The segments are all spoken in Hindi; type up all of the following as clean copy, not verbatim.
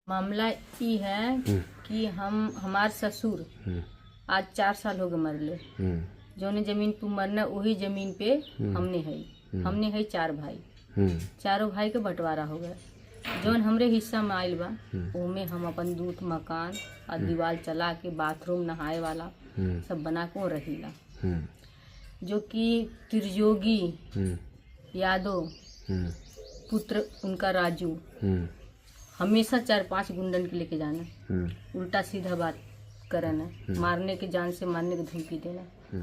मामला ई है कि हमार ससुर आज 4 साल हो गए मरले। जौने जमीन पे मरना वही जमीन पे हमने है 4 भाई। चारों भाई के बंटवारा हो गया। जौन हमरे हिस्सा में आइल बा ओमे हम अपन दूठ मकान और दीवार चला के बाथरूम नहाए वाला सब बना के रहीला। जो कि त्रियोगी यादव पुत्र उनका राजू हमेशा 4-5 गुंडन के लेके जाना, उल्टा सीधा बात करना, मारने के जान से मारने की धमकी देना।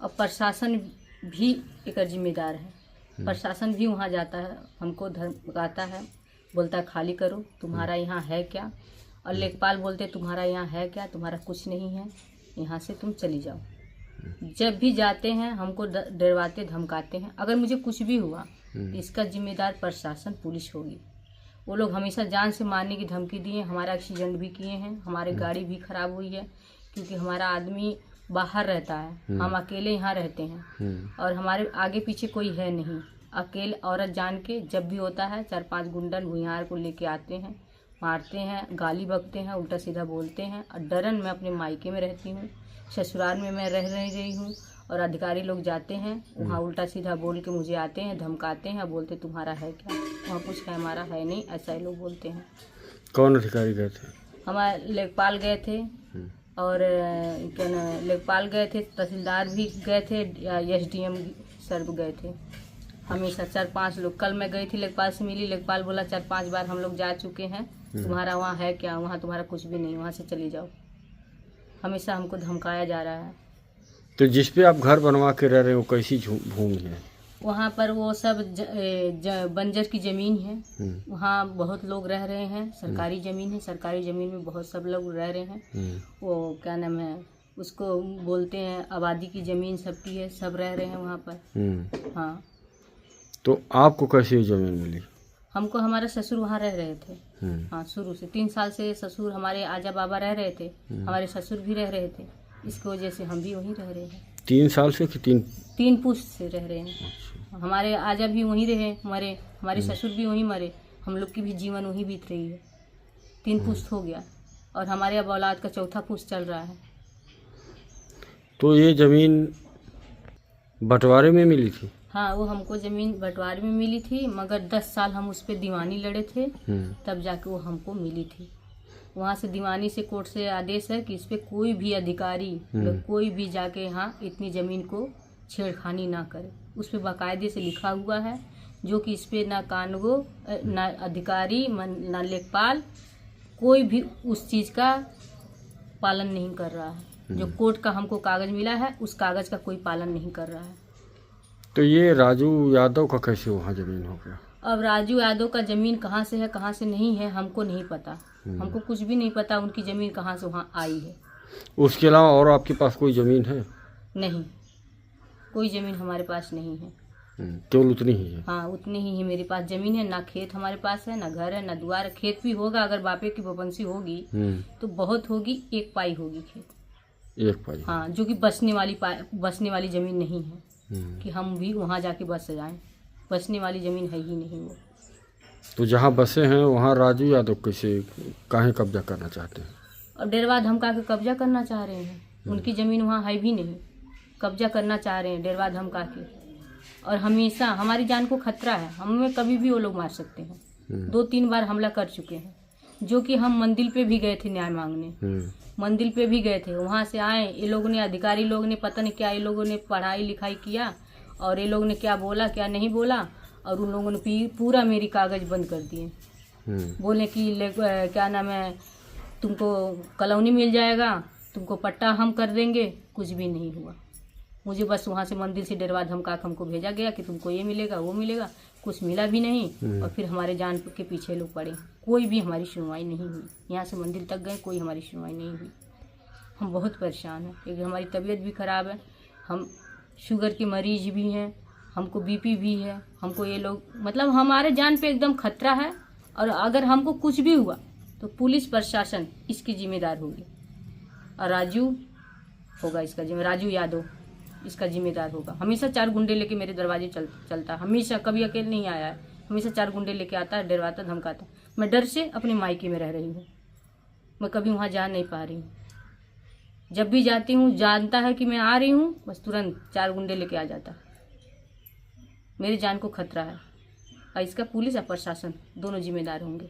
और प्रशासन भी एक जिम्मेदार है। प्रशासन भी वहाँ जाता है, हमको धमकाता है, बोलता है खाली करो, तुम्हारा यहाँ है क्या। और लेखपाल बोलते तुम्हारा यहाँ है क्या, तुम्हारा कुछ नहीं है, यहाँ से तुम चली जाओ। जब भी जाते हैं हमको डरवाते धमकाते हैं। अगर मुझे कुछ भी हुआ इसका जिम्मेदार प्रशासन पुलिस होगी। वो लोग हमेशा जान से मारने की धमकी दिए, हमारा एक्सीडेंट भी किए हैं, हमारे गाड़ी भी खराब हुई है क्योंकि हमारा आदमी बाहर रहता है, हम अकेले यहाँ रहते हैं और हमारे आगे पीछे कोई है नहीं। अकेले औरत जान के जब भी होता है 4-5 गुंडन भुइयार को लेके आते हैं, मारते हैं, गाली बकते हैं, उल्टा सीधा बोलते हैं। और डरन मैं अपने मायके में रहती हूँ, ससुराल में मैं रह नहीं रही हूँ। और अधिकारी लोग जाते हैं वहाँ उल्टा सीधा बोल के मुझे आते हैं, धमकाते हैं, बोलते तुम्हारा है क्या, वहाँ कुछ है हमारा है नहीं, ऐसा ही लोग बोलते हैं। कौन अधिकारी गए थे? हमारे लेखपाल गए थे और क्या ना लेखपाल गए थे, तहसीलदार भी गए थे, SDM सर गए थे। हमेशा 4-5 लोग। कल मैं गई थी लेखपाल से मिली, लेखपाल बोला 4-5 बार हम लोग जा चुके हैं, तुम्हारा वहाँ है क्या, वहाँ तुम्हारा कुछ भी नहीं, वहाँ से चली जाओ। हमेशा हमको धमकाया जा रहा है। तो जिस पे आप घर बनवा के रह रहे हो कैसी भूमि है? वहाँ पर वो सब बंजर की ज़मीन है, वहाँ बहुत लोग रह रहे हैं। सरकारी ज़मीन है, सरकारी ज़मीन में बहुत सब लोग रह रहे हैं। वो क्या नाम है उसको बोलते हैं, आबादी की ज़मीन सबकी है, सब रह रहे हैं वहाँ पर। हाँ। तो आपको कैसे ये ज़मीन मिली? हमको हमारा ससुर वहाँ रह रहे थे। हाँ, शुरू से 3 साल से ससुर हमारे आजा बाबा रह रहे थे, हमारे ससुर भी रह रहे थे, इसकी वजह से हम भी वहीं रह रहे हैं। 3 साल से कि 3 पुश्त से रह रहे हैं। हमारे आजा भी वहीं रहे मरे, हमारे ससुर भी वहीं मरे, हम लोग की भी जीवन वहीं बीत रही है। 3 पुश्त हो गया और हमारे अब औलाद का 4था पुश्त चल रहा है। तो ये ज़मीन बंटवारे में मिली थी? हाँ, वो हमको ज़मीन बंटवारे में मिली थी, मगर 10 साल हम उस पर दीवानी लड़े थे, तब जाके वो हमको मिली थी। वहाँ से दीवानी से कोर्ट से आदेश है कि इस पे कोई भी अधिकारी कोई भी जाके यहाँ इतनी ज़मीन को छेड़खानी ना करे। उस पे बाकायदे से लिखा हुआ है, जो कि इस पे ना कानगो ना अधिकारी ना लेखपाल कोई भी उस चीज़ का पालन नहीं कर रहा है। जो कोर्ट का हमको कागज़ मिला है उस कागज़ का कोई पालन नहीं कर रहा है। तो ये राजू यादव का कैसे वहाँ ज़मीन हो गया? अब राजू यादव का ज़मीन कहाँ से है कहाँ से नहीं है हमको नहीं पता। हमको कुछ भी नहीं पता उनकी ज़मीन कहाँ से वहाँ आई है। उसके अलावा और आपके पास कोई ज़मीन है? नहीं, कोई ज़मीन हमारे पास नहीं है। केवल उतनी ही है? हाँ, उतनी ही है मेरे पास ज़मीन है। ना खेत हमारे पास है, ना घर है, ना द्वार। खेत भी होगा अगर बापे की बपंसी होगी तो बहुत होगी, 1 पाई होगी खेत। 1 पाई? हाँ, जो कि बसने वाली ज़मीन नहीं है कि हम भी वहाँ जाके बस जाएं। बसने वाली ज़मीन है ही नहीं वो। तो जहाँ बसे हैं वहाँ राजू यादव कैसे काहे कब्जा करना चाहते हैं? अब डेरवा धमका के कब्जा करना चाह रहे हैं। उनकी ज़मीन वहाँ है भी नहीं, कब्जा करना चाह रहे हैं डेरवा धमका के। और हमेशा हमारी जान को खतरा है, हमें कभी भी वो लोग मार सकते हैं। 2-3 बार हमला कर चुके हैं, जो कि हम मंदिर पे भी गए थे न्याय मांगने। मंदिर पे भी गए थे, वहाँ से आए, ये लोगों ने अधिकारी लोग ने पता नहीं क्या ये लोगों ने पढ़ाई लिखाई किया और ये लोग ने क्या बोला क्या नहीं बोला, और उन लोगों ने पूरा मेरी कागज़ बंद कर दिए। बोले कि क्या नाम है तुमको कॉलोनी मिल जाएगा, तुमको पट्टा हम कर देंगे। कुछ भी नहीं हुआ। मुझे बस वहाँ से मंदिर से डरवा धमका के हमको भेजा गया कि तुमको ये मिलेगा वो मिलेगा, कुछ मिला भी नहीं। और फिर हमारे जान के पीछे लोग पड़े, कोई भी हमारी सुनवाई नहीं हुई। यहाँ से मंदिर तक गए, कोई हमारी सुनवाई नहीं हुई। हम बहुत परेशान हैं, क्योंकि हमारी तबीयत भी ख़राब है, हम शुगर के मरीज भी हैं, हमको BP भी है। हमको ये लोग मतलब हमारे जान पे एकदम खतरा है। और अगर हमको कुछ भी हुआ तो पुलिस प्रशासन इसकी जिम्मेदार होगी। और राजू होगा इसका राजू यादव इसका जिम्मेदार होगा। हमेशा 4 गुंडे लेके मेरे दरवाजे चलता, हमेशा, कभी अकेले नहीं आया है। हमेशा 4 गुंडे लेके आता है, डरवाता धमकाता। मैं डर से अपने मायके में रह रही हूँ। मैं कभी वहाँ जा नहीं पा रही हूँ। जब भी जाती हूँ जानता है कि मैं आ रही हूँ, बस तुरंत 4 गुंडे लेके आ जाता है। मेरी जान को खतरा है और इसका पुलिस और प्रशासन दोनों जिम्मेदार होंगे।